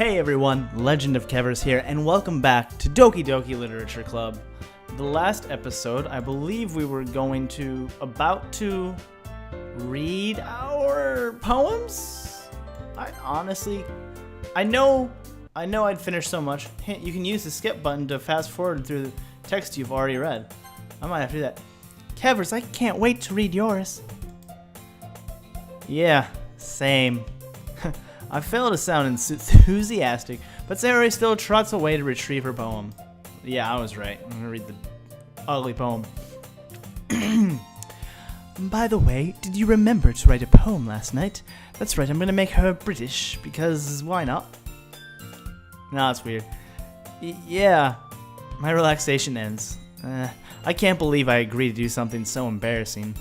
Hey everyone, Legend of Kevers here, and welcome back to Doki Literature Club. The last episode, I believe we were about to read our poems? I know I'd finished so much. Hint, you can use the skip button to fast forward through the text you've already read. I might have to do that. Kevers, I can't wait to read yours. Yeah, same. I fail to sound enthusiastic, but Sayori still trots away to retrieve her poem. Yeah, I was right. I'm gonna read the ugly poem. By the way, did you remember to write a poem last night? That's right, I'm gonna make her British, because why not? No, it's weird. Yeah, my relaxation ends. I can't believe I agreed to do something so embarrassing.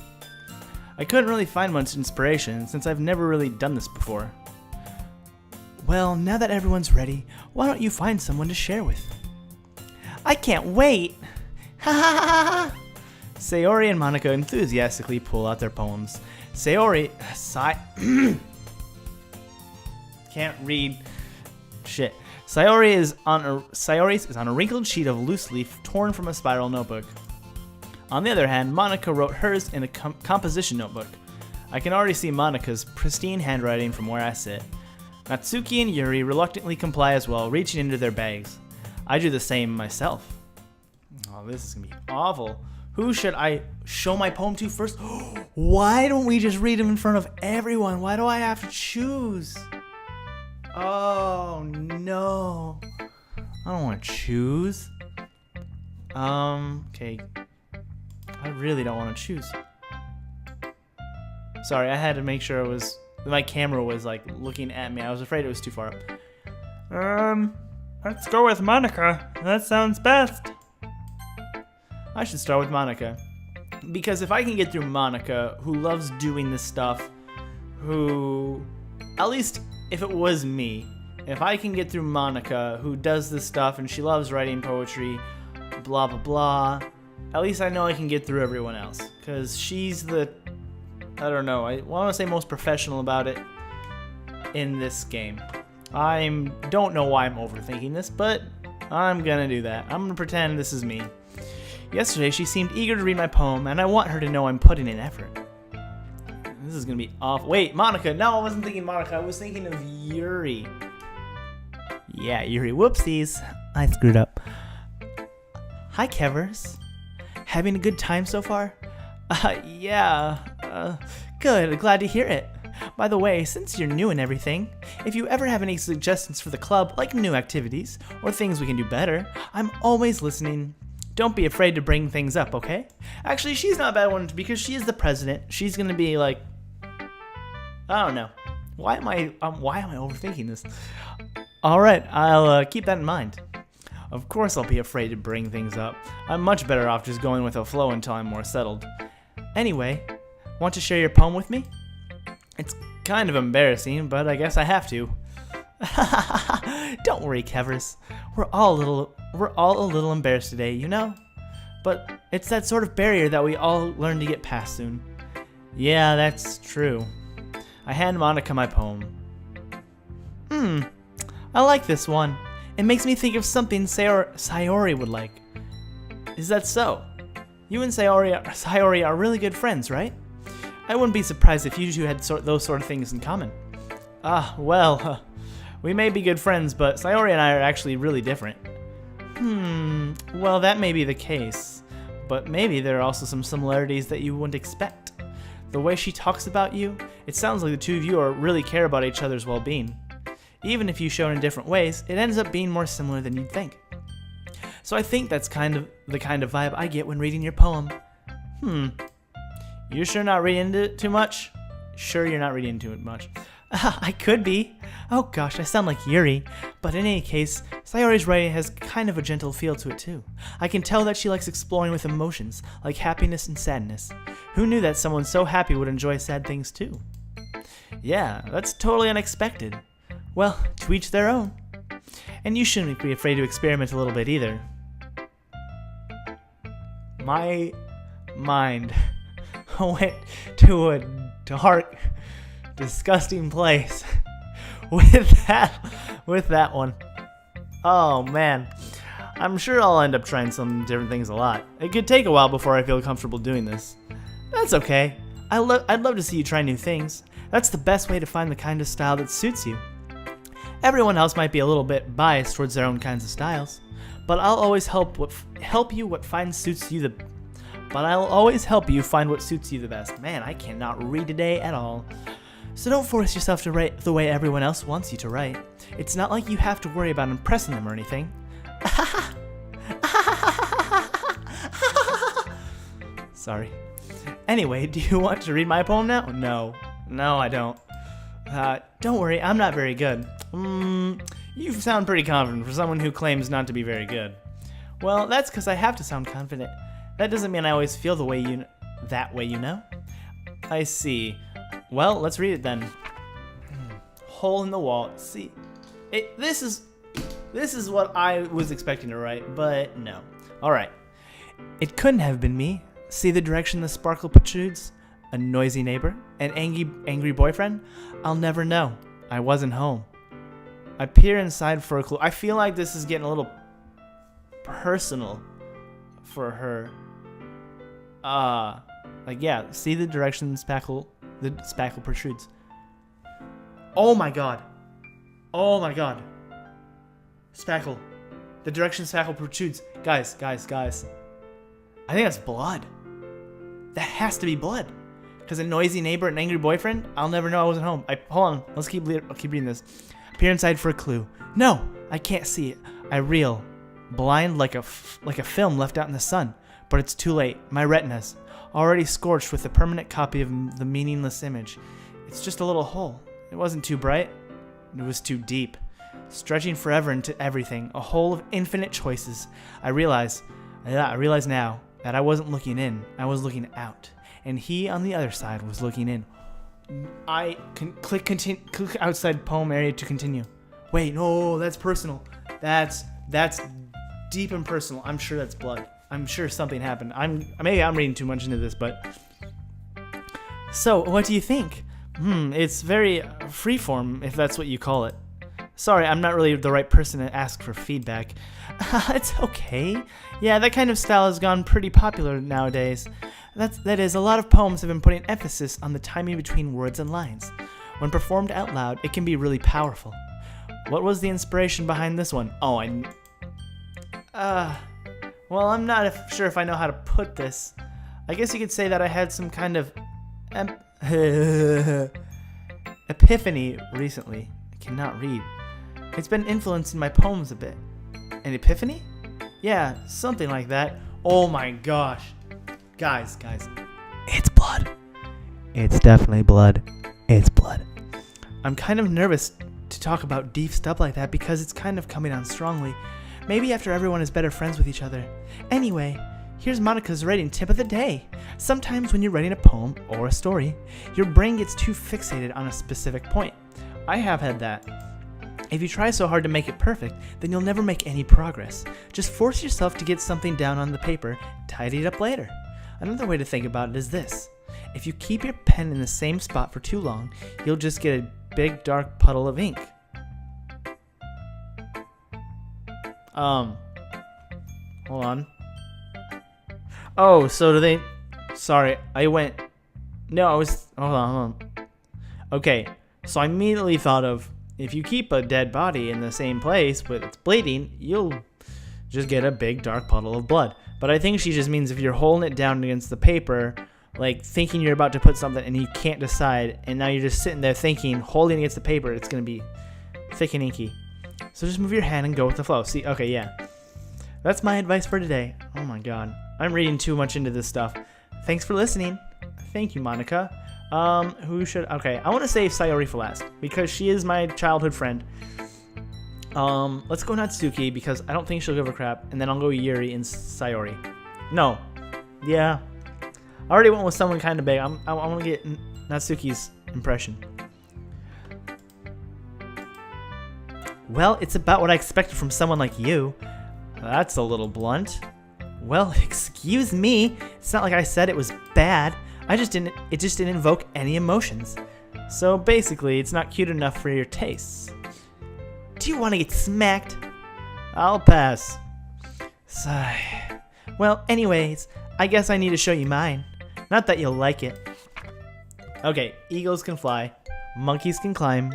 I couldn't really find much inspiration, since I've never really done this before. Well, now that everyone's ready, why don't you find someone to share with? I can't wait! Ha ha ha ha! Sayori and Monica enthusiastically pull out their poems. Sayori... Can't read. Shit. Sayori's is on a wrinkled sheet of loose leaf torn from a spiral notebook. On the other hand, Monica wrote hers in a composition notebook. I can already see Monica's pristine handwriting from where I sit. Natsuki and Yuri reluctantly comply as well, reaching into their bags. I do the same myself. Oh, this is gonna be awful. Who should I show my poem to first? Why don't we just read them in front of everyone? Why do I have to choose? Oh, no. I don't want to choose. Okay. I really don't want to choose. Sorry, I had to make sure my camera was like looking at me. I was afraid it was too far up. Let's go with Monica. That sounds best. I should start with Monica. Because if I can get through Monica, who loves doing this stuff, at least if it was me, if I can get through Monica, who does this stuff and she loves writing poetry, blah blah blah, at least I know I can get through everyone else. Because she's I don't know, I want to say most professional about it in this game. I don't know why I'm overthinking this, but I'm gonna do that. I'm gonna pretend this is me. Yesterday, she seemed eager to read my poem, and I want her to know I'm putting in effort. This is gonna be awful. Wait, Monica. No, I wasn't thinking Monica. I was thinking of Yuri. Yeah, Yuri. Whoopsies. I screwed up. Hi, Kevers. Having a good time so far? Yeah. Good. Glad to hear it. By the way, since you're new and everything, if you ever have any suggestions for the club, like new activities, or things we can do better, I'm always listening. Don't be afraid to bring things up, okay? Actually, she's not a bad one because she is the president. She's gonna be like, I don't know. Why am I overthinking this? All right, I'll keep that in mind. Of course, I'll be afraid to bring things up. I'm much better off just going with a flow until I'm more settled. Anyway, want to share your poem with me? It's kind of embarrassing, but I guess I have to. Don't worry, Kevers. We're all a little embarrassed today, you know? But it's that sort of barrier that we all learn to get past soon. Yeah, that's true. I hand Monica my poem. I like this one. It makes me think of something Sayori would like. Is that so? You and Sayori are really good friends, right? I wouldn't be surprised if you two had those sort of things in common. Well, we may be good friends, but Sayori and I are actually really different. Well, that may be the case, but maybe there are also some similarities that you wouldn't expect. The way she talks about you, it sounds like the two of you really care about each other's well-being. Even if you show it in different ways, it ends up being more similar than you'd think. So I think that's the kind of vibe I get when reading your poem. You sure not reading into it too much? Sure you're not reading into it much. I could be. Oh gosh, I sound like Yuri. But in any case, Sayori's writing has kind of a gentle feel to it too. I can tell that she likes exploring with emotions, like happiness and sadness. Who knew that someone so happy would enjoy sad things too? Yeah, that's totally unexpected. Well, to each their own. And you shouldn't be afraid to experiment a little bit either. My mind went to a dark, disgusting place with with that one. Oh man, I'm sure I'll end up trying some different things a lot. It could take a while before I feel comfortable doing this. That's okay. I'd love to see you try new things. That's the best way to find the kind of style that suits you. Everyone else might be a little bit biased towards their own kinds of styles, but I'll always help you find what suits you the best. Man, I cannot read today at all. So don't force yourself to write the way everyone else wants you to write. It's not like you have to worry about impressing them or anything. Sorry. Anyway, do you want to read my poem now? No, I don't. Don't worry, I'm not very good. You sound pretty confident for someone who claims not to be very good. Well, that's because I have to sound confident. That doesn't mean I always feel that way, you know? I see. Well, let's read it then. Hole in the wall. See, this is what I was expecting to write, but no. All right. It couldn't have been me. See the direction the sparkle protrudes? A noisy neighbor? An angry boyfriend? I'll never know. I wasn't home. I peer inside for a clue. I feel like this is getting a little personal for her. Yeah, see the direction the spackle protrudes. Oh my god. Spackle. The direction spackle protrudes. Guys. I think that's blood. That has to be blood. Because a noisy neighbor and an angry boyfriend? I'll never know I wasn't home. Hold on. I'll keep reading this. Peer inside for a clue. No, I can't see it. I reel. Blind like a film left out in the sun. But it's too late. My retinas. Already scorched with a permanent copy of the meaningless image. It's just a little hole. It wasn't too bright. It was too deep. Stretching forever into everything. A hole of infinite choices. I realize now that I wasn't looking in. I was looking out. And he on the other side was looking in. I can click outside poem area to continue. Wait, no, that's personal. That's deep and personal. I'm sure that's blood. I'm sure something happened. Maybe I'm reading too much into this, but so what do you think? It's very freeform, if that's what you call it. Sorry, I'm not really the right person to ask for feedback. It's okay. Yeah, that kind of style has gone pretty popular nowadays. That is, a lot of poems have been putting emphasis on the timing between words and lines. When performed out loud, it can be really powerful. What was the inspiration behind this one? Well, I'm not sure if I know how to put this. I guess you could say that I had some kind of epiphany recently. I cannot read. It's been influencing my poems a bit. An epiphany? Yeah, something like that. Oh my gosh. Guys. It's blood. It's definitely blood. It's blood. I'm kind of nervous to talk about deep stuff like that because it's kind of coming on strongly. Maybe after everyone is better friends with each other. Anyway, here's Monica's writing tip of the day. Sometimes when you're writing a poem or a story, your brain gets too fixated on a specific point. I have had that. If you try so hard to make it perfect, then you'll never make any progress. Just force yourself to get something down on the paper, tidy it up later. Another way to think about it is this. If you keep your pen in the same spot for too long, you'll just get a big dark puddle of ink. Hold on. Oh, so do they... Sorry, hold on. Okay, so I immediately thought of, if you keep a dead body in the same place but it's bleeding, you'll just get a big dark puddle of blood. But I think she just means if you're holding it down against the paper, like thinking you're about to put something and you can't decide, and now you're just sitting there thinking, holding against the paper, it's going to be thick and inky. So just move your hand and go with the flow. See, okay, yeah. That's my advice for today. Oh my god. I'm reading too much into this stuff. Thanks for listening. Thank you, Monica. Okay, I want to save Sayori for last, because she is my childhood friend. Let's go Natsuki, because I don't think she'll give a crap, and then I'll go Yuri and Sayori. No. Yeah. I already went with someone kind of big. I want to get Natsuki's impression. Well, it's about what I expected from someone like you. That's a little blunt. Well, excuse me. It's not like I said it was bad. It just didn't invoke any emotions. So basically, it's not cute enough for your tastes. Do you want to get smacked? I'll pass. Sigh. Well, anyways, I guess I need to show you mine. Not that you'll like it. Okay, eagles can fly. Monkeys can climb.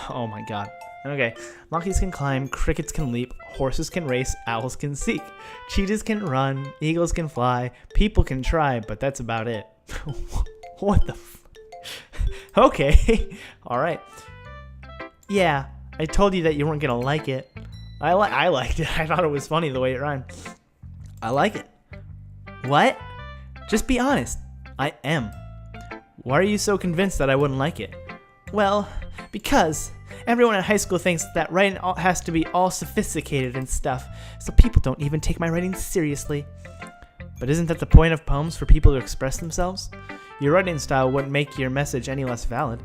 Oh my god. Okay, monkeys can climb, crickets can leap, horses can race, owls can seek, cheetahs can run, eagles can fly, people can try, but that's about it. What the Okay, alright. Yeah, I told you that you weren't gonna like it. I liked it. I thought it was funny the way it rhymed. I like it. What? Just be honest. I am. Why are you so convinced that I wouldn't like it? Well, because everyone in high school thinks that writing has to be all sophisticated and stuff, so people don't even take my writing seriously. But isn't that the point of poems, for people to express themselves? Your writing style wouldn't make your message any less valid.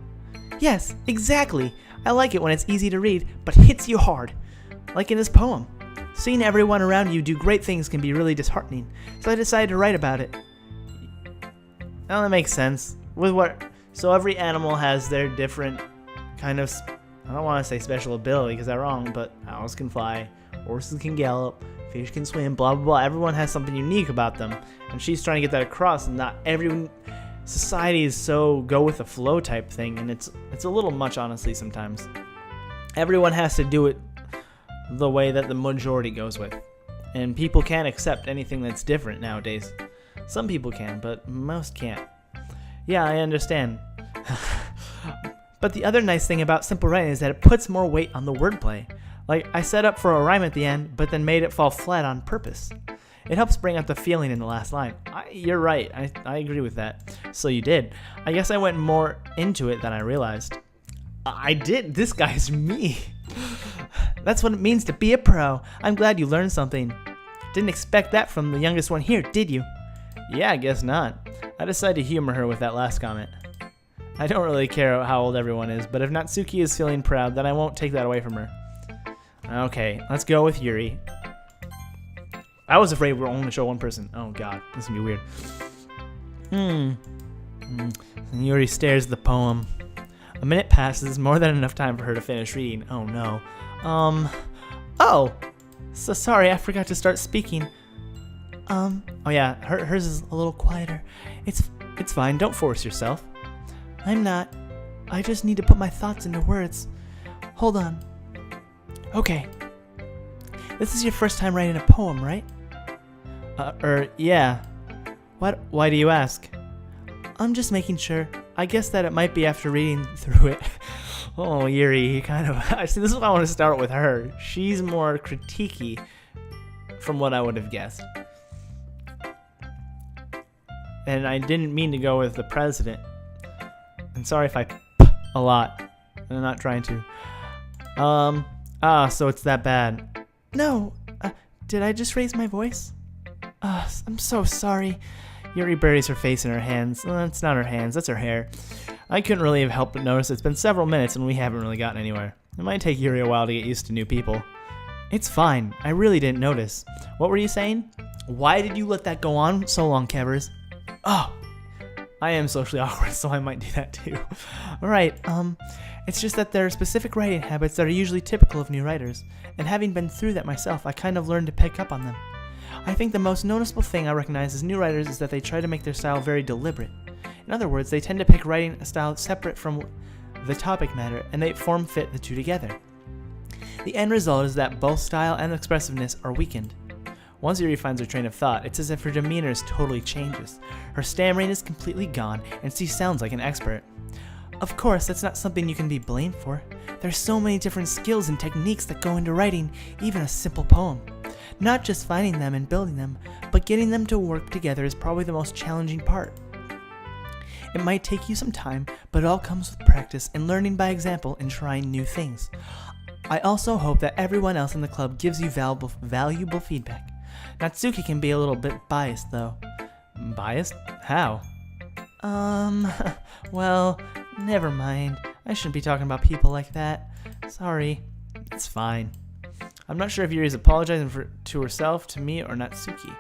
Yes, exactly. I like it when it's easy to read, but hits you hard. Like in this poem. Seeing everyone around you do great things can be really disheartening, so I decided to write about it. Now that makes sense. So every animal has their different kind of, I don't want to say special ability because that's wrong, but owls can fly, horses can gallop, fish can swim, blah blah blah. Everyone has something unique about them, and she's trying to get that across. And not everyone, society is so go with the flow type thing, and it's a little much, honestly, sometimes. Everyone has to do it the way that the majority goes with, and people can't accept anything that's different nowadays. Some people can, but most can't. Yeah, I understand. But the other nice thing about simple writing is that it puts more weight on the wordplay. Like, I set up for a rhyme at the end, but then made it fall flat on purpose. It helps bring out the feeling in the last line. You're right, I agree with that. So you did. I guess I went more into it than I realized. I did. This guy's me. That's what it means to be a pro. I'm glad you learned something. Didn't expect that from the youngest one here, did you? Yeah, I guess not. I decided to humor her with that last comment. I don't really care how old everyone is, but if Natsuki is feeling proud, then I won't take that away from her. Okay, let's go with Yuri. I was afraid we were only going to show one person. Oh god, this is going to be weird. And Yuri stares at the poem. A minute passes, more than enough time for her to finish reading. Oh no. Oh! So sorry, I forgot to start speaking. Oh yeah, hers is a little quieter. It's fine, don't force yourself. I'm not. I just need to put my thoughts into words. Hold on. Okay. This is your first time writing a poem, right? Yeah. Why do you ask? I'm just making sure. I guess that it might be after reading through it. Oh, Yuri, kind of. See, this is why I want to start with her. She's more critiquey from what I would have guessed. And I didn't mean to go with the president. I'm sorry if I a lot. I'm not trying to. So it's that bad. No, did I just raise my voice? I'm so sorry. Yuri buries her face in her hands. That's not her hands, that's her hair. I couldn't really have helped but notice it's been several minutes and we haven't really gotten anywhere. It might take Yuri a while to get used to new people. It's fine, I really didn't notice. What were you saying? Why did you let that go on so long, Kevers? Oh, I am socially awkward, so I might do that too. Alright, it's just that there are specific writing habits that are usually typical of new writers, and having been through that myself, I kind of learned to pick up on them. I think the most noticeable thing I recognize as new writers is that they try to make their style very deliberate. In other words, they tend to pick writing a style separate from the topic matter, and they form fit the two together. The end result is that both style and expressiveness are weakened. Once Yuri finds her train of thought, it's as if her demeanor totally changes. Her stammering is completely gone, and she sounds like an expert. Of course, that's not something you can be blamed for. There's so many different skills and techniques that go into writing even a simple poem. Not just finding them and building them, but getting them to work together is probably the most challenging part. It might take you some time, but it all comes with practice and learning by example and trying new things. I also hope that everyone else in the club gives you valuable feedback. Natsuki can be a little bit biased, though. Biased? How? Well, never mind. I shouldn't be talking about people like that. Sorry. It's fine. I'm not sure if Yuri's apologizing to herself, to me, or Natsuki.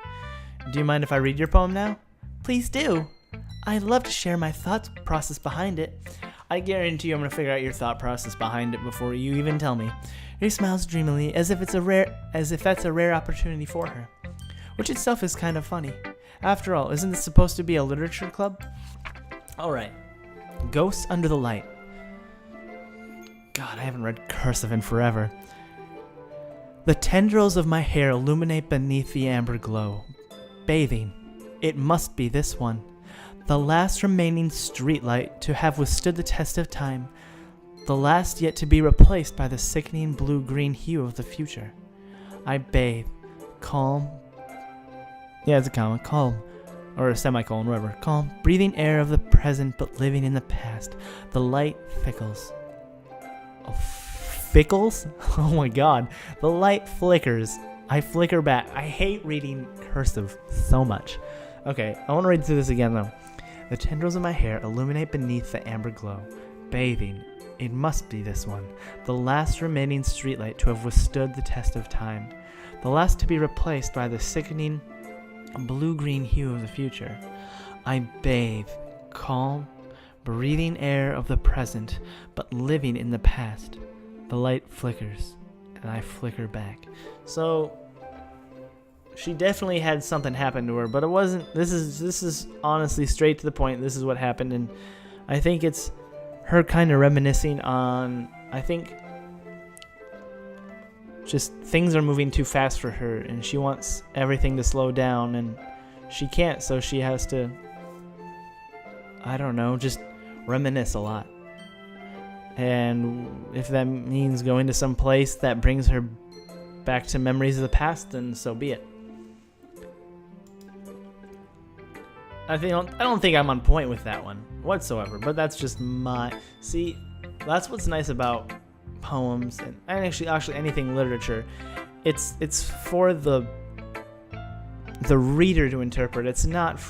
Do you mind if I read your poem now? Please do. I'd love to share my thought process behind it. I guarantee you I'm going to figure out your thought process behind it before you even tell me. He smiles dreamily, as if that's a rare opportunity for her, which itself is kind of funny. After all, isn't this supposed to be a literature club? All right, Ghosts Under the Light. God, I haven't read cursive in forever. The tendrils of my hair illuminate beneath the amber glow. Bathing. It must be this one. The last remaining streetlight to have withstood the test of time. The last yet to be replaced by the sickening blue-green hue of the future. I bathe. Calm. Yeah, it's a comma. Calm. Or a semicolon, whatever. Calm. Breathing air of the present but living in the past. The light fickles. Oh, fickles? Oh my god. The light flickers. I flicker back. I hate reading cursive so much. Okay, I want to read through this again though. The tendrils of my hair illuminate beneath the amber glow. Bathing. It must be this one. The last remaining streetlight to have withstood the test of time. The last to be replaced by the sickening blue-green hue of the future. I bathe. Calm. Breathing air of the present, but living in the past. The light flickers, and I flicker back. So, she definitely had something happen to her, but it wasn't. This is honestly straight to the point. This is what happened, and I think it's her kind of reminiscing on. I think just things are moving too fast for her, and she wants everything to slow down, and she can't. So she has to. I don't know, just reminisce a lot. And if that means going to some place that brings her back to memories of the past, then so be it. I don't think I'm on point with that one whatsoever, but that's just my... See, that's what's nice about poems and actually anything literature. It's for the reader to interpret. It's not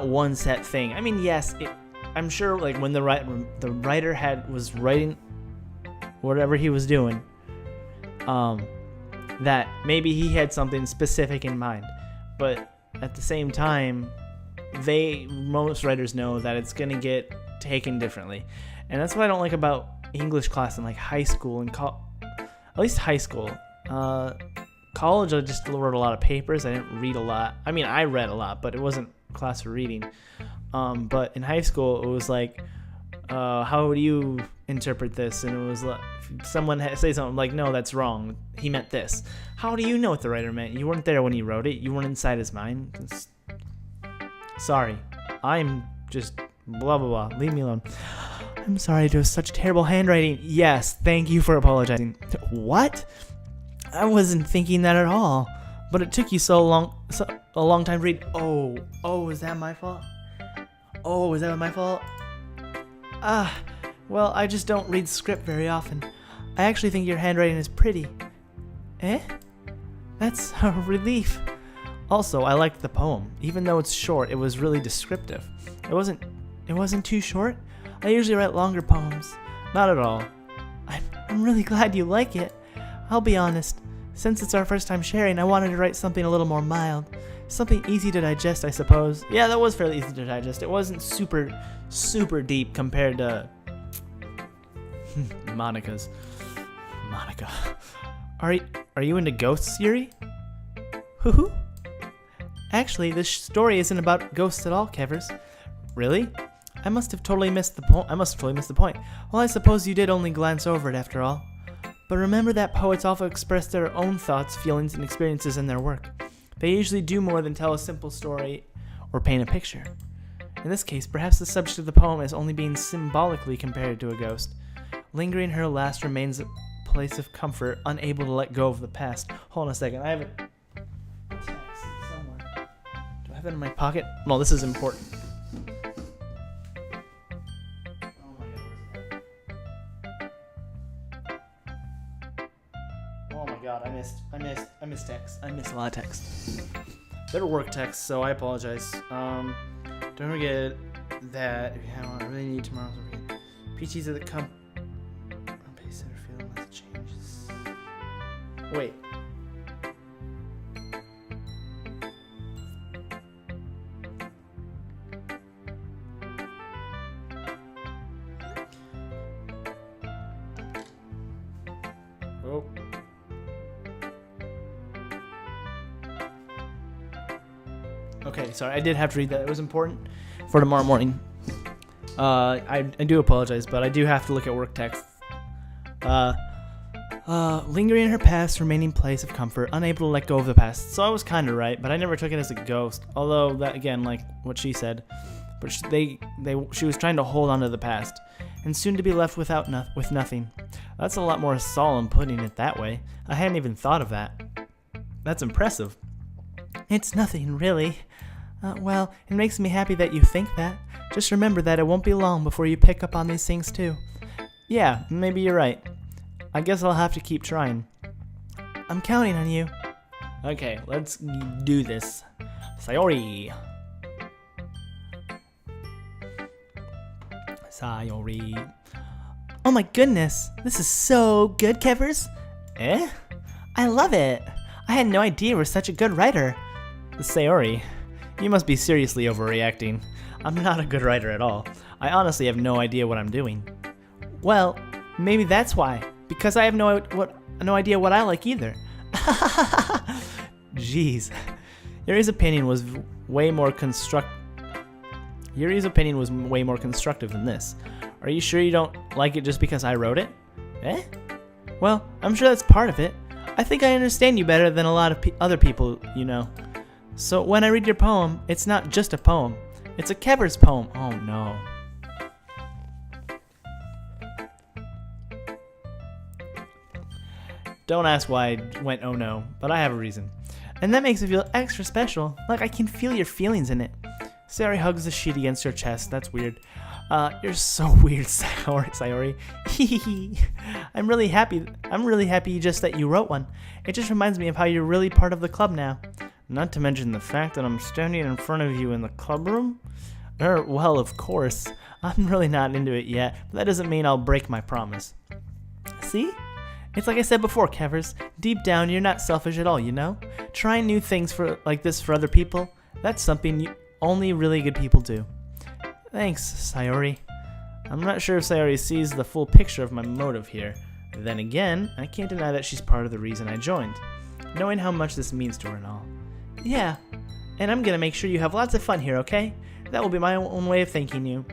one set thing. I mean, yes, I'm sure like when the writer was writing whatever he was doing, that maybe he had something specific in mind, but at the same time, most writers know that it's gonna get taken differently, and that's what I don't like about English class in like high school and at least high school. College, I just wrote a lot of papers. I didn't read a lot. I mean, I read a lot, but it wasn't class for reading. But in high school, it was like, how would you interpret this? And it was like, someone say something like, no, that's wrong. He meant this. How do you know what the writer meant? You weren't there when he wrote it. You weren't inside his mind. Sorry. I'm just blah, blah, blah. Leave me alone. I'm sorry to have such terrible handwriting. Yes, thank you for apologizing. What? I wasn't thinking that at all. But it took you a long time to read. Oh, is that my fault? Oh, is that my fault? Well, I just don't read script very often. I actually think your handwriting is pretty. Eh? That's a relief. Also, I liked the poem. Even though it's short, it was really descriptive. It wasn't too short. I usually write longer poems. Not at all. I'm really glad you like it. I'll be honest. Since it's our first time sharing, I wanted to write something a little more mild. Something easy to digest, I suppose. Yeah, that was fairly easy to digest. It wasn't super, super deep compared to Monica's. Monica. Are you into ghosts, Yuri? Hoo-hoo. Actually, this story isn't about ghosts at all, Kevers. Really? I must have totally missed the point. Well, I suppose you did only glance over it after all. But remember that poets often express their own thoughts, feelings, and experiences in their work. They usually do more than tell a simple story or paint a picture. In this case, perhaps the subject of the poem is only being symbolically compared to a ghost. Lingering her last remains a place of comfort, unable to let go of the past. Hold on a second, I have a text somewhere. Do I have it in my pocket? No, this is important. I missed text. I missed a lot of text. Better work text, so I apologize. Don't forget that if you have I really need tomorrow's weekend. PTs at the Pay Center Field unless it changes. Wait. Oh. Okay, sorry, I did have to read that. It was important for tomorrow morning. I do apologize, but I do have to look at work text. Lingering in her past, remaining place of comfort, unable to let go of the past. So I was kind of right, but I never took it as a ghost. Although that, again, like what she said, but she was trying to hold on to the past, and soon to be left with nothing. That's a lot more solemn putting it that way. I hadn't even thought of that. That's impressive. It's nothing, really. Well, it makes me happy that you think that. Just remember that it won't be long before you pick up on these things too. Yeah, maybe you're right. I guess I'll have to keep trying. I'm counting on you. Okay, let's do this. Sayori. Sayori. Oh my goodness, this is so good, Kevers. Eh? I love it. I had no idea you were such a good writer. Sayori, you must be seriously overreacting. I'm not a good writer at all. I honestly have no idea what I'm doing. Well, maybe that's why. Because I have no idea what I like either. Jeez. Yuri's opinion was way more constructive than this. Are you sure you don't like it just because I wrote it? Eh? Well, I'm sure that's part of it. I think I understand you better than a lot of other people, you know. So when I read your poem, it's not just a poem. It's a Kevers poem. Oh no. Don't ask why I went oh no, but I have a reason. And that makes it feel extra special, like I can feel your feelings in it. Sayori hugs the sheet against her chest. That's weird. You're so weird, Sayori. I'm really happy just that you wrote one. It just reminds me of how you're really part of the club now. Not to mention the fact that I'm standing in front of you in the club room. Well, of course. I'm really not into it yet, but that doesn't mean I'll break my promise. See? It's like I said before, Kevers. Deep down, you're not selfish at all, you know? Trying new things like this for other people, that's something only really good people do. Thanks, Sayori. I'm not sure if Sayori sees the full picture of my motive here. Then again, I can't deny that she's part of the reason I joined, knowing how much this means to her and all. Yeah, and I'm gonna make sure you have lots of fun here, okay? That will be my own way of thanking you.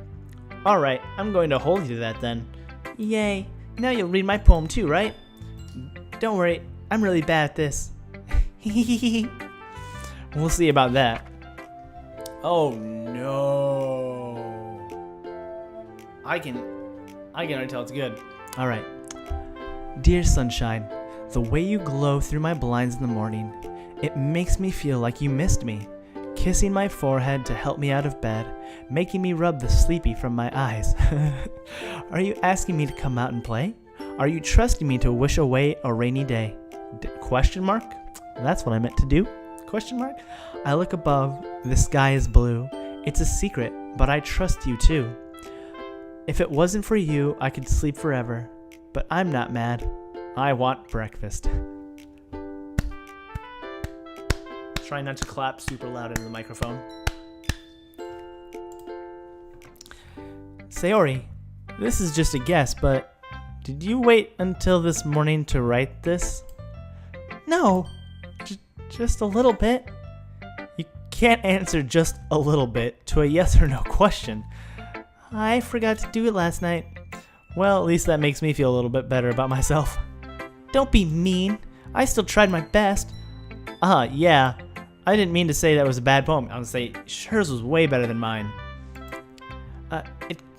Alright, I'm going to hold you to that then. Yay, now you'll read my poem too, right? Don't worry, I'm really bad at this. We'll see about that. Oh no. I can already tell it's good. Alright. Dear sunshine, the way you glow through my blinds in the morning, it makes me feel like you missed me. Kissing my forehead to help me out of bed, making me rub the sleepy from my eyes. Are you asking me to come out and play? Are you trusting me to wish away a rainy day? Question mark? That's what I meant to do. Question mark? I look above, the sky is blue. It's a secret, but I trust you too. If it wasn't for you, I could sleep forever. But I'm not mad. I want breakfast. Try not to clap super loud into the microphone. Sayori, this is just a guess, but did you wait until this morning to write this? No, just a little bit. You can't answer just a little bit to a yes or no question. I forgot to do it last night. Well, at least that makes me feel a little bit better about myself. Don't be mean. I still tried my best. Yeah. I didn't mean to say that was a bad poem. I was say hers was way better than mine.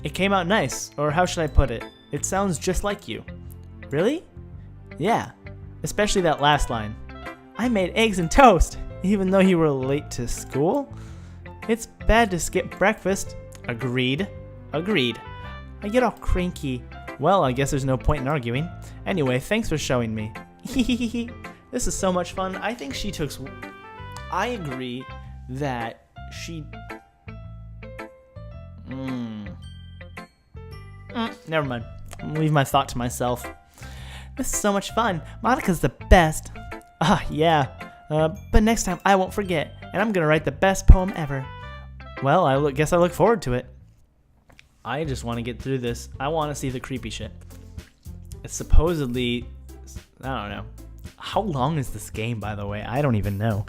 It came out nice, or how should I put it? It sounds just like you. Really? Yeah. Especially that last line. I made eggs and toast, even though you were late to school. It's bad to skip breakfast. Agreed. I get all cranky. Well, I guess there's no point in arguing. Anyway, thanks for showing me. This is so much fun. I think she took... I agree that she... Never mind. I'm gonna leave my thought to myself. This is so much fun. Monica's the best. Yeah. But next time I won't forget, and I'm gonna write the best poem ever. Well, I guess I look forward to it. I just want to get through this. I want to see the creepy shit. It's supposedly I don't know. How long is this game, by the way? I don't even know.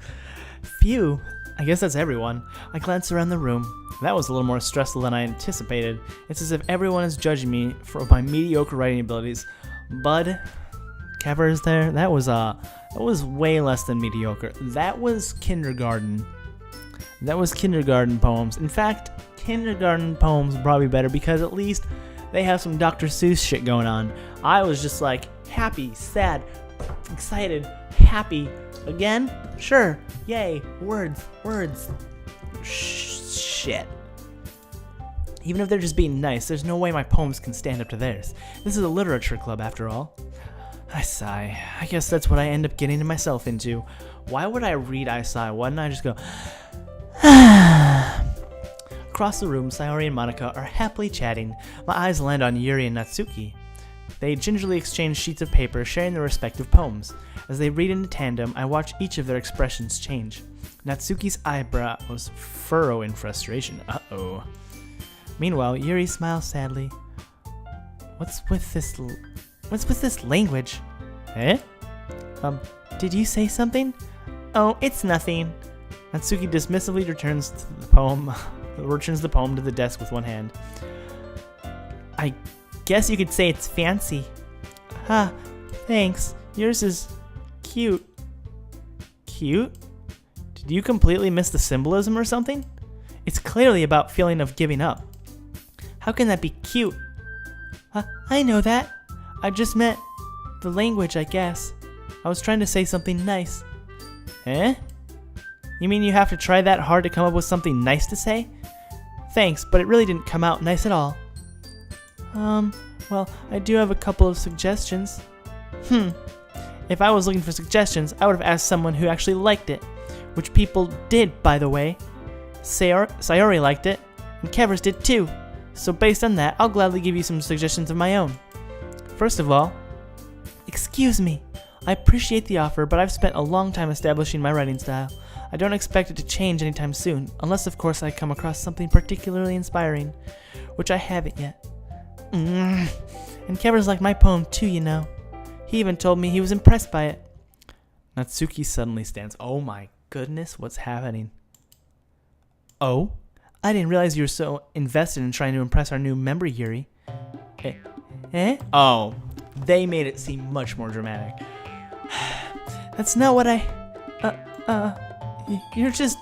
Phew. I guess that's everyone. I glance around the room. That was a little more stressful than I anticipated. It's as if everyone is judging me for my mediocre writing abilities. Bud, Kevers there, that was way less than mediocre. That was kindergarten. That was kindergarten poems. In fact, kindergarten poems would probably be better because at least they have some Dr. Seuss shit going on. I was just like happy, sad, excited, happy. Again? Sure. Yay. Words. Shit. Even if they're just being nice, there's no way my poems can stand up to theirs. This is a literature club after all. I sigh. I guess that's what I end up getting myself into. Why would I read I sigh? Why didn't I just go... Across the room, Sayori and Monika are happily chatting. My eyes land on Yuri and Natsuki. They gingerly exchange sheets of paper, sharing their respective poems. As they read in tandem, I watch each of their expressions change. Natsuki's eyebrows furrow in frustration. Uh-oh. Meanwhile, Yuri smiles sadly. What's with this language? Eh? Did you say something? Oh, it's nothing. Natsuki dismissively returns the poem to the desk with one hand. I guess you could say it's fancy. Ah, thanks. Yours is cute. Cute? Did you completely miss the symbolism or something? It's clearly about feeling of giving up. How can that be cute? I know that. I just meant the language, I guess. I was trying to say something nice. Eh? You mean you have to try that hard to come up with something nice to say? Thanks, but it really didn't come out nice at all. Well, I do have a couple of suggestions. If I was looking for suggestions, I would have asked someone who actually liked it. Which people did, by the way. Sayori liked it, and Kevers did too. So based on that, I'll gladly give you some suggestions of my own. First of all, excuse me. I appreciate the offer, but I've spent a long time establishing my writing style. I don't expect it to change anytime soon, unless of course I come across something particularly inspiring, which I haven't yet. And Kevers liked my poem too, you know. He even told me he was impressed by it. Natsuki suddenly stands. Oh my goodness, what's happening? Oh? I didn't realize you were so invested in trying to impress our new member, Yuri. Eh? Oh, they made it seem much more dramatic. That's not what you're just...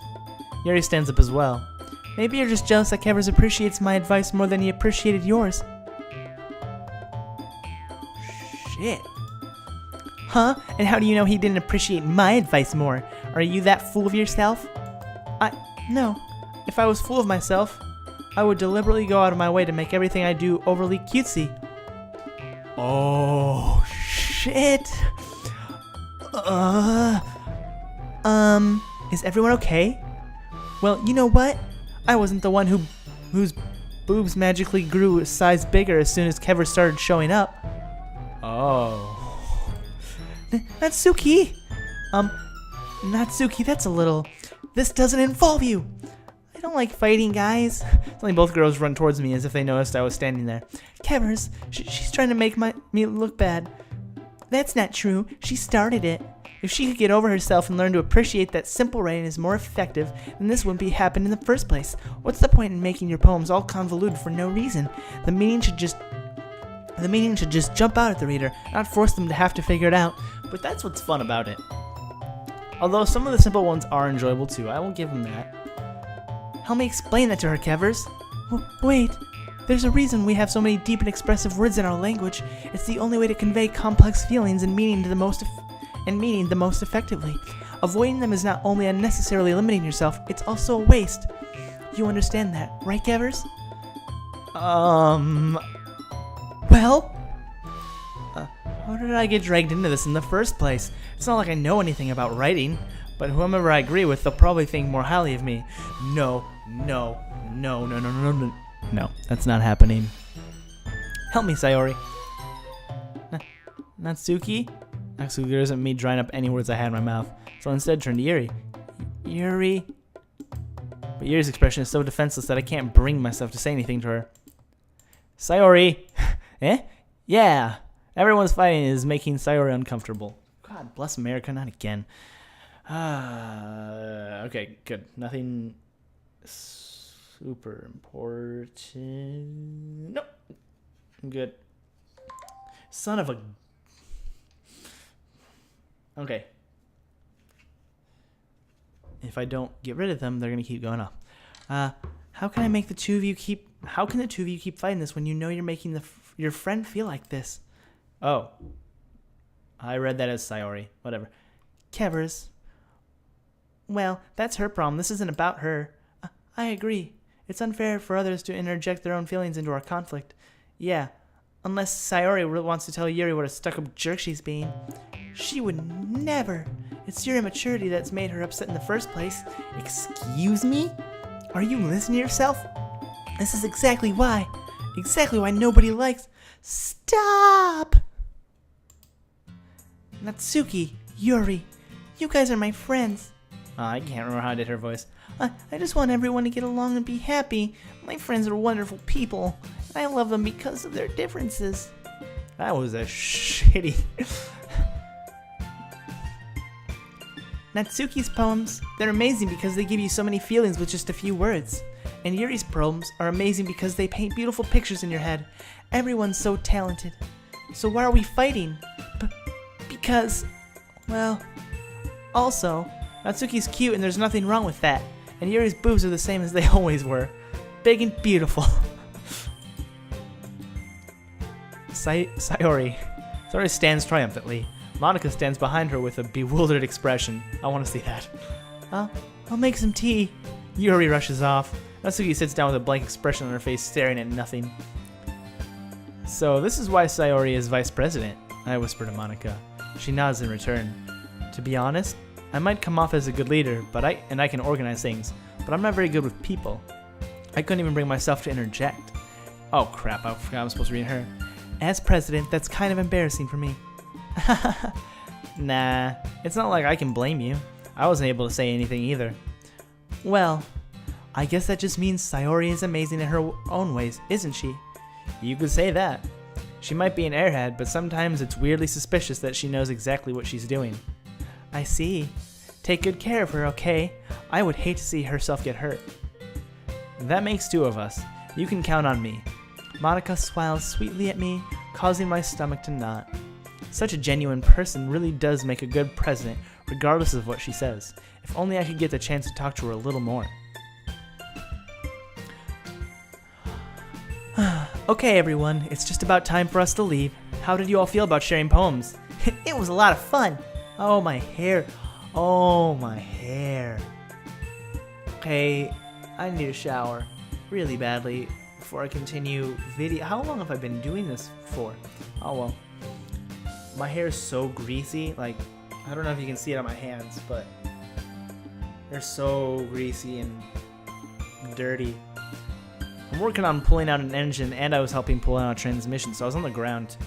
Yuri stands up as well. Maybe you're just jealous that Kevers appreciates my advice more than he appreciated yours. Shit. Huh? And how do you know he didn't appreciate my advice more? Are you that full of yourself? No. If I was full of myself, I would deliberately go out of my way to make everything I do overly cutesy. Oh, shit. Is everyone okay? Well, you know what? I wasn't the one whose boobs magically grew a size bigger as soon as Kevers started showing up. Oh. Natsuki! Natsuki, that's a little... This doesn't involve you! I don't like fighting, guys. Suddenly both girls run towards me as if they noticed I was standing there. Kevers, she's trying to make me look bad. That's not true. She started it. If she could get over herself and learn to appreciate that simple writing is more effective, then this wouldn't be happening in the first place. What's the point in making your poems all convoluted for no reason? The meaning should just jump out at the reader, not force them to have to figure it out. But that's what's fun about it. Although some of the simple ones are enjoyable too, I will give them that. Help me explain that to her, Kevers. Wait, there's a reason we have so many deep and expressive words in our language. It's the only way to convey complex feelings and meaning the most effectively. Avoiding them is not only unnecessarily limiting yourself, it's also a waste. You understand that, right, Kevers? Well? How did I get dragged into this in the first place? It's not like I know anything about writing, but whomever I agree with, they'll probably think more highly of me. No, that's not happening. Help me, Sayori. Natsuki? Natsuki isn't me drying up any words I had in my mouth, so I instead turned to Yuri. Yuri? But Yuri's expression is so defenseless that I can't bring myself to say anything to her. Sayori! Eh? Yeah. Everyone's fighting is making Sayori uncomfortable. God bless America, not again. Okay, good. Nothing super important. Nope. Good. Son of a... Okay. If I don't get rid of them, they're gonna keep going off. How can I make the two of you keep... How can the two of you keep fighting this when you know you're making your friend feel like this? Oh. I read that as Sayori. Whatever. Kevers. Well, that's her problem. This isn't about her. I agree. It's unfair for others to interject their own feelings into our conflict. Yeah. Unless Sayori wants to tell Yuri what a stuck-up jerk she's being. She would never. It's your immaturity that's made her upset in the first place. Excuse me? Are you listening to yourself? This is exactly why. Exactly why nobody likes... Stop! Natsuki, Yuri, you guys are my friends. I can't remember how I did her voice. I just want everyone to get along and be happy. My friends are wonderful people, and I love them because of their differences. That was a shitty... Natsuki's poems, they're amazing because they give you so many feelings with just a few words. And Yuri's poems are amazing because they paint beautiful pictures in your head. Everyone's so talented. So why are we fighting? Because, well, also, Natsuki's cute and there's nothing wrong with that. And Yuri's boobs are the same as they always were. Big and beautiful. Sayori stands triumphantly. Monica stands behind her with a bewildered expression. I want to see that. I'll make some tea. Yuri rushes off. Natsuki sits down with a blank expression on her face, staring at nothing. So this is why Sayori is vice president, I whisper to Monica. She nods in return. To be honest, I might come off as a good leader, I can organize things, but I'm not very good with people. I couldn't even bring myself to interject. Oh crap, I forgot I'm supposed to read her. As president, that's kind of embarrassing for me. Nah, it's not like I can blame you. I wasn't able to say anything either. Well, I guess that just means Sayori is amazing in her own ways, isn't she? You could say that. She might be an airhead, but sometimes it's weirdly suspicious that she knows exactly what she's doing. I see. Take good care of her, okay? I would hate to see herself get hurt. That makes two of us. You can count on me. Monica smiles sweetly at me, causing my stomach to knot. Such a genuine person really does make a good president, regardless of what she says. If only I could get the chance to talk to her a little more. Okay, everyone, it's just about time for us to leave. How did you all feel about sharing poems? It was a lot of fun. Oh, my hair. Oh, my hair. Okay, I need a shower really badly before I continue video. How long have I been doing this for? Oh, well. My hair is so greasy. Like, I don't know if you can see it on my hands, but they're so greasy and dirty. I'm working on pulling out an engine, and I was helping pull out a transmission, so I was on the ground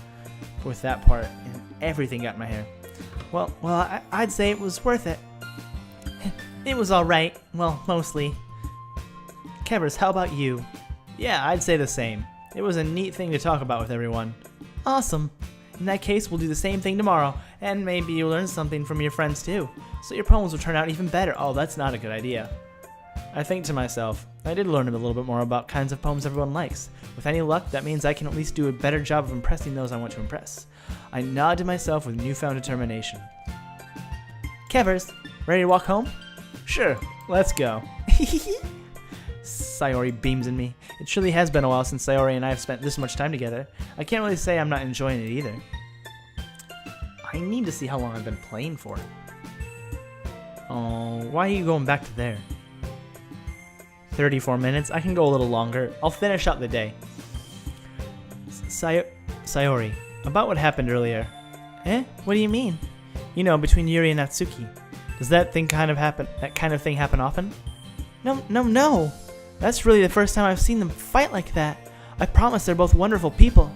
with that part, and everything got in my hair. Well, I'd say it was worth it. It was alright. Well, mostly. Kevers, how about you? Yeah, I'd say the same. It was a neat thing to talk about with everyone. Awesome. In that case, we'll do the same thing tomorrow, and maybe you'll learn something from your friends too, so your poems will turn out even better. Oh, that's not a good idea. I think to myself, I did learn a little bit more about kinds of poems everyone likes. With any luck, that means I can at least do a better job of impressing those I want to impress. I nod to myself with newfound determination. Kevers, ready to walk home? Sure, let's go. Sayori beams in me. It surely has been a while since Sayori and I have spent this much time together. I can't really say I'm not enjoying it either. I need to see how long I've been playing for. Oh, why are you going back to there? 34 minutes? I can go a little longer. I'll finish out the day. Sayori, about what happened earlier. Eh? What do you mean? You know, between Yuri and Natsuki. Does that kind of thing happen often? No. That's really the first time I've seen them fight like that. I promise they're both wonderful people.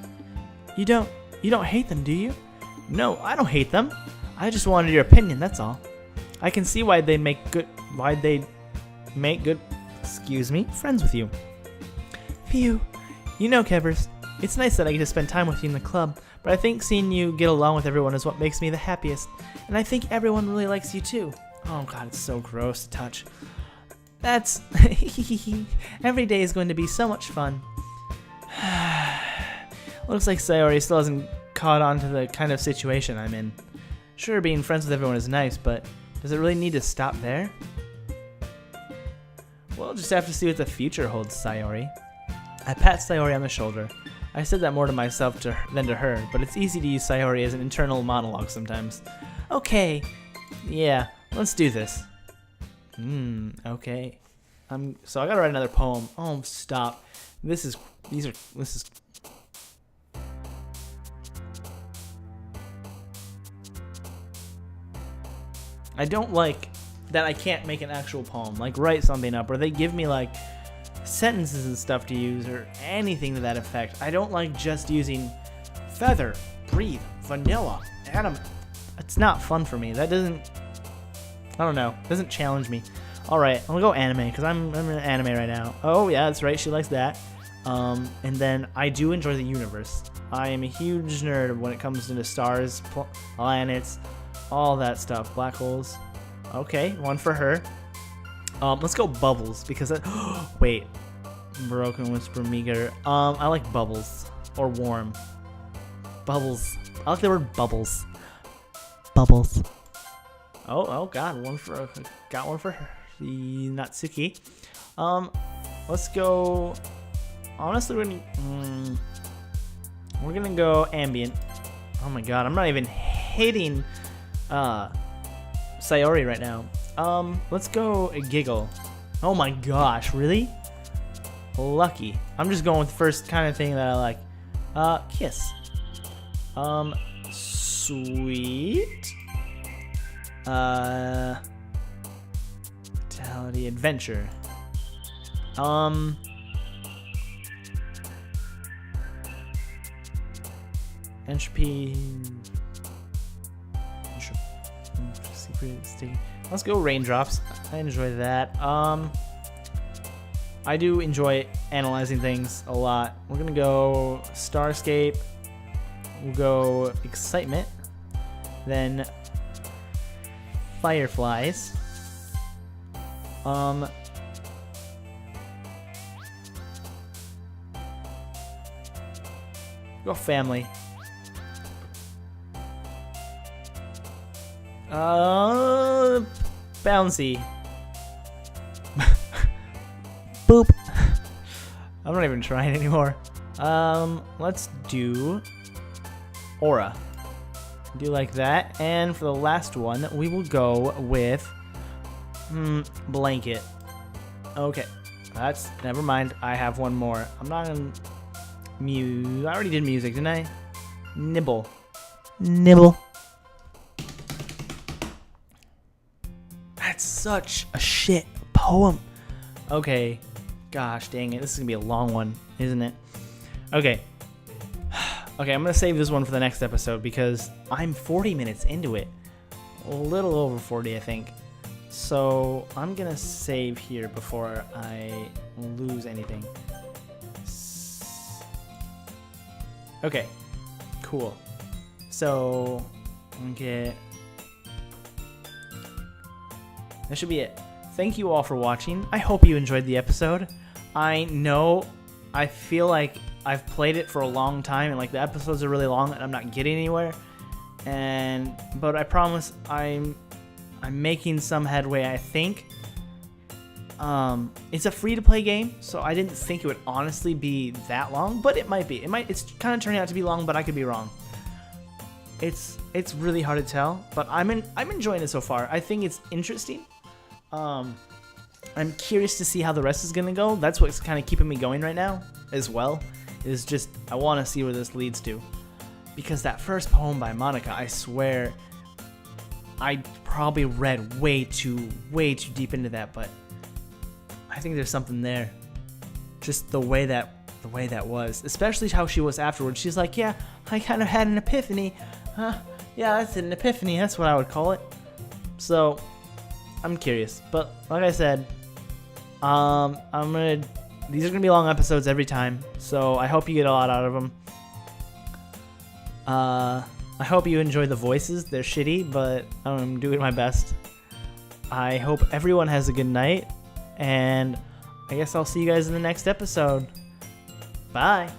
You don't hate them, do you? No, I don't hate them. I just wanted your opinion, that's all. I can see why they make good friends with you. Phew. You know, Kevers, it's nice that I get to spend time with you in the club, but I think seeing you get along with everyone is what makes me the happiest. And I think everyone really likes you too. Oh god, it's so gross to touch. That's... Every day is going to be so much fun. Looks like Sayori still hasn't caught on to the kind of situation I'm in. Sure, being friends with everyone is nice, but does it really need to stop there? We'll just have to see what the future holds, Sayori. I pat Sayori on the shoulder. I said that more to myself than to her, but it's easy to use Sayori as an internal monologue sometimes. Okay, yeah, let's do this. Okay. So I gotta write another poem. Oh, stop. This is. I don't like that I can't make an actual poem, like write something up, or they give me like sentences and stuff to use, or anything to that effect. I don't like just using feather, breathe, vanilla, atom. It's not fun for me. That doesn't, I don't know, doesn't challenge me. Alright, I'm gonna go anime, because I'm in anime right now. Oh yeah, that's right, she likes that. And then I do enjoy the universe. I am a huge nerd when it comes into stars, planets, all that stuff, black holes. Okay, one for her. Let's go bubbles, because wait, broken whisper meager. I like bubbles, or warm. Bubbles. I like the word bubbles. Bubbles. Oh god, got one for her. Natsuki. Let's go. Honestly, we're gonna go ambient. Oh my god, I'm not even hitting Sayori right now. Let's go a giggle. Oh my gosh, really? Lucky. I'm just going with the first kind of thing that I like. Kiss. Sweet. Vitality, adventure. Entropy. Secret state. Let's go raindrops. I enjoy that. I do enjoy analyzing things a lot. We're gonna go Starscape. We'll go excitement. Then fireflies. Go family. Bouncy. Boop. I'm not even trying anymore. Let's do aura. Do like that. And for the last one, we will go with blanket. Okay. Never mind. I have one more. I'm not gonna I already did music, didn't I? Nibble. Nibble. That's such a shit poem. Okay. Gosh dang it. This is gonna be a long one, isn't it? Okay. Okay, I'm gonna save this one for the next episode because I'm 40 minutes into it. A little over 40, I think. So I'm gonna save here before I lose anything. Okay, cool. So, okay. That should be it. Thank you all for watching. I hope you enjoyed the episode. I know, I feel like I've played it for a long time and like the episodes are really long and I'm not getting anywhere. But I promise I'm making some headway, I think. It's a free-to-play game, so I didn't think it would honestly be that long, but it might be. It's kind of turning out to be long, but I could be wrong. It's really hard to tell, but I'm enjoying it so far. I think it's interesting. I'm curious to see how the rest is gonna go. That's what's kind of keeping me going right now, as well. Is just I want to see where this leads to, because that first poem by Monica, I swear, I probably read way too deep into that, but I think there's something there. Just the way that was, especially how she was afterwards. She's like, yeah, I kind of had an epiphany. Yeah, that's an epiphany. That's what I would call it. So, I'm curious. But like I said, these are gonna be long episodes every time. So I hope you get a lot out of them. I hope you enjoy the voices. They're shitty, but I'm doing my best. I hope everyone has a good night, and I guess I'll see you guys in the next episode. Bye.